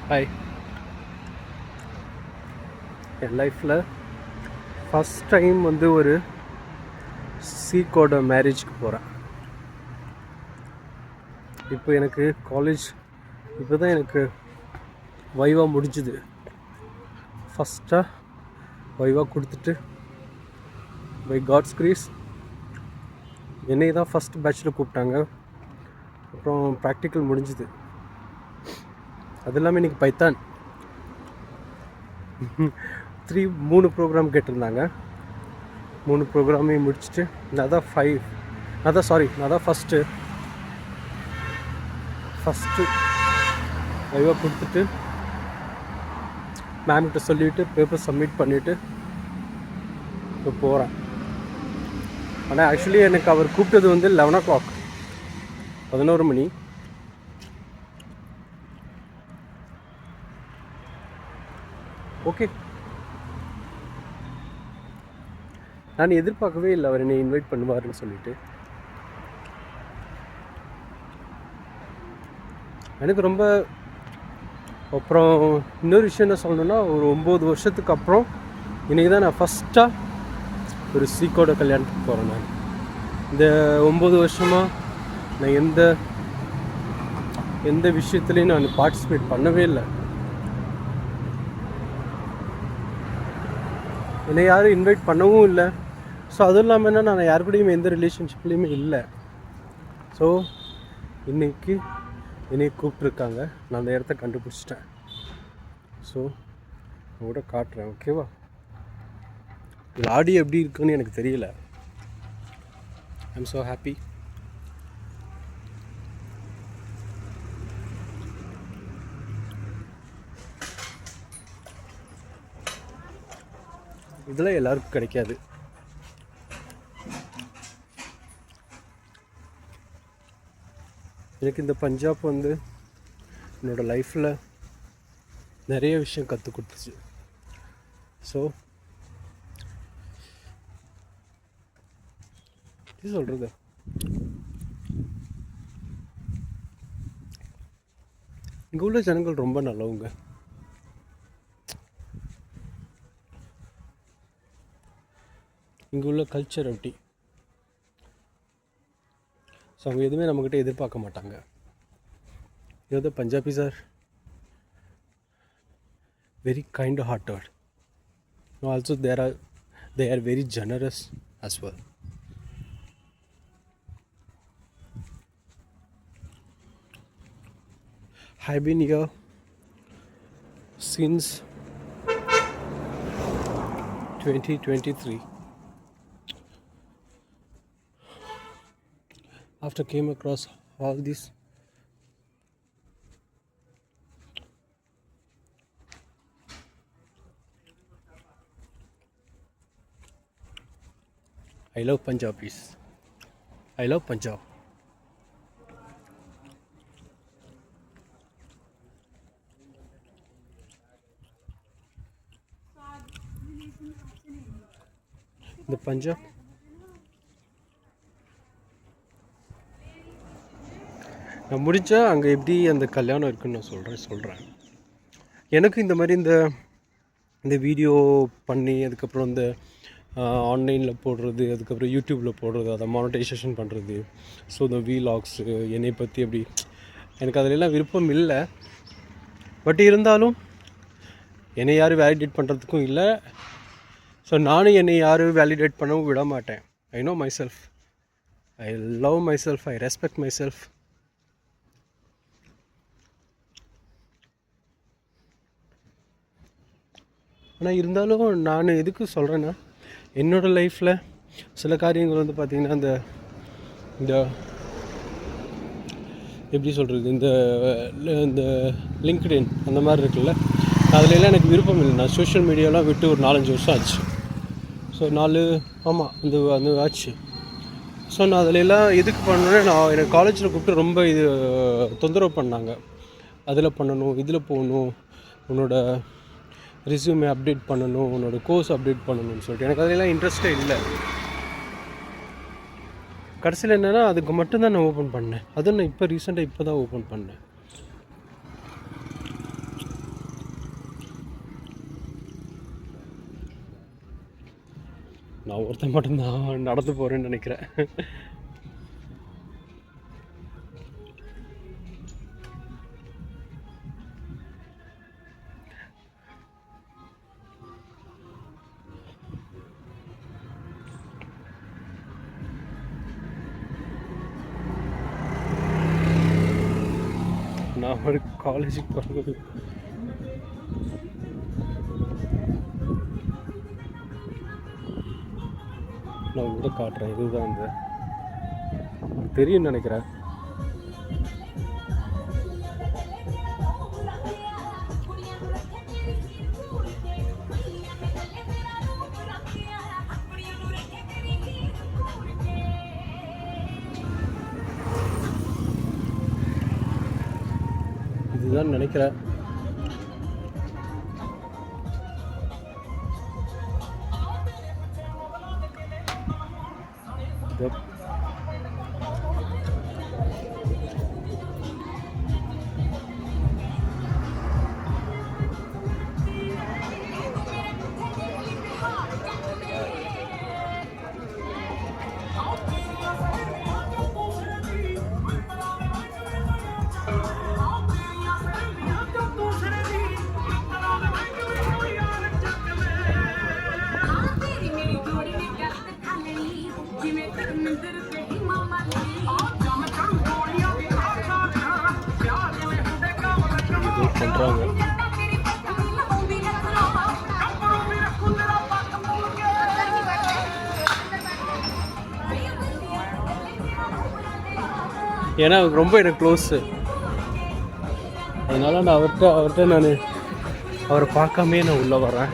Hi. என் லைஃப்பில் first time ஒரு சீக்கோட மேரேஜ்க்கு போகிறேன். இப்போ எனக்கு காலேஜ் இப்போ தான் எனக்கு வைவா முடிஞ்சுது. ஃபஸ்ட்டாக வைவா கொடுத்துட்டு பை காட்ஸ் கிரேஸ் என்னை தான் ஃபஸ்ட் பேட்சில் கூப்பிட்டாங்க. அப்புறம் ப்ராக்டிக்கல் முடிஞ்சுது. அது இல்லாமல் இன்றைக்கி பைத்தான் 3 ப்ரோக்ராம் கேட்டிருந்தாங்க. 3 ப்ரோக்ராமையும் முடிச்சுட்டு நான் தான் ஃபஸ்ட்டு வைவா கொடுத்துட்டு மேம்கிட்ட சொல்லிவிட்டு பேப்பர் சப்மிட் பண்ணிவிட்டு இப்போ போகிறேன். ஆனால் ஆக்சுவலி எனக்கு அவர் கூப்பிட்டது 11 o'clock 11 மணி. ஓகே, நான் எதிர்பார்க்கவே இல்லை அவர் என்னை இன்வைட் பண்ணுவார்னு சொல்லிட்டு. எனக்கு ரொம்ப அப்புறம் இன்னொரு விஷயம் என்ன சொல்லணுன்னா, ஒரு 9 வருஷத்துக்கு அப்புறம் இன்றைக்கி தான் நான் ஃபஸ்ட்டாக ஒரு சீக்கோட கல்யாணத்துக்கு போகிறேன். நான் இந்த 9 வருஷமாக நான் எந்த விஷயத்துலையும் நான் பார்ட்டிசிபேட் பண்ணவே இல்லை. என்னை யாரும் இன்வைட் பண்ணவும் இல்லை. ஸோ அதுவும் இல்லாமல் என்ன, நான் யார் கூடயும் எந்த ரிலேஷன்ஷிப்லேயுமே இல்லை. ஸோ இன்றைக்கி என்னை கூப்பிட்ருக்காங்க, நான் அந்த இடத்த கண்டுபிடிச்சிட்டேன். ஸோ நான் கூட காட்டுறேன், ஓகேவா? இது ஆடியோ எப்படி இருக்குன்னு எனக்கு தெரியல. I am so happy. இதெல்லாம் எல்லாருக்கும் கிடைக்காது. எனக்கு இந்த பஞ்சாப் என்னோடய லைஃப்பில் நிறைய விஷயம் கற்றுக் கொடுத்துச்சு. ஸோ எப்படி சொல்கிறது, இங்கே உள்ள ஜனங்கள் ரொம்ப நல்லவங்க. இங்கே உள்ள கல்ச்சர் அப்படி. ஸோ அவங்க எதுவுமே நம்மக்கிட்ட எதிர்பார்க்க மாட்டாங்க. the Punjabis are very kind hearted. Also they are very generous as well. I've been here since 2023. After came across all this, I love Punjabis. I love Punjab. The Punjab நான் முடிஞ்சா அங்கே எப்படி அந்த கல்யாணம் இருக்குன்னு நான் சொல்கிறேன். எனக்கு இந்த மாதிரி இந்த வீடியோ பண்ணி அதுக்கப்புறம் இந்த ஆன்லைனில் போடுறது, அதுக்கப்புறம் யூடியூப்பில் போடுறது, அதை மானிட்டைசேஷன் பண்ணுறது, ஸோ இந்த வீலாக்ஸு என்னை பற்றி அப்படி எனக்கு அதிலெல்லாம் விருப்பம் இல்லை. பட் இருந்தாலும் என்னை யாரும் வேலிடேட் பண்ணுறதுக்கும் இல்லை. ஸோ நானும் என்னை யாரும் வேலிடேட் பண்ணவும் விட மாட்டேன். I know my self, I love my self, I respect my self. ஆனால் இருந்தாலும் நான் எதுக்கு சொல்கிறேன்னா, என்னோடய லைஃப்பில் சில காரியங்கள் பார்த்திங்கன்னா இந்த எப்படி சொல்கிறது, இந்த லிங்க்டின் அந்த மாதிரி இருக்குல்ல, அதிலெல்லாம் எனக்கு விருப்பம் இல்லை. நான் சோஷியல் மீடியாலாம் விட்டு ஒரு 4-5 வருஷம் ஆச்சு. ஸோ அந்த ஆச்சு. ஸோ நான் அதிலெல்லாம் எதுக்கு பண்ணேன்னா, நான் எனக்கு காலேஜில் கூப்பிட்டு ரொம்ப தொந்தரவு பண்ணாங்க. அதில் பண்ணணும், இதில் போகணும், உன்னோட ரெஸ்யூமே அப்டேட் பண்ணணும், உன்னோட கோர்ஸ் அப்டேட் பண்ணணும்னு சொல்லிட்டு எனக்கு அதெல்லாம் இன்ட்ரெஸ்ட்டே இல்லை. கடைசியில் என்னென்னா அதுக்கு மட்டும்தான் நான் ஓப்பன் பண்ணேன். அதுவும் நான் ரீசெண்டாக இப்போ தான் ஓப்பன் பண்ணேன். நான் ஒருத்தன் மட்டும்தான் நடந்து போகிறேன்னு நினைக்கிறேன். நான் ஒரு காலேஜுக்கு போகிறது நான் கூட காட்டுறேன். இதுதான் அந்த தெரியும்னு நினைக்கிறேன். இதுதான் நினைக்கிறேன். பண்ணுறாங்க. ஏன்னா ரொம்ப எனக்கு க்ளோஸு, அதனால் நான் அவர்கிட்ட நான் அவரை பார்க்காமே நான் உள்ளே வரேன்.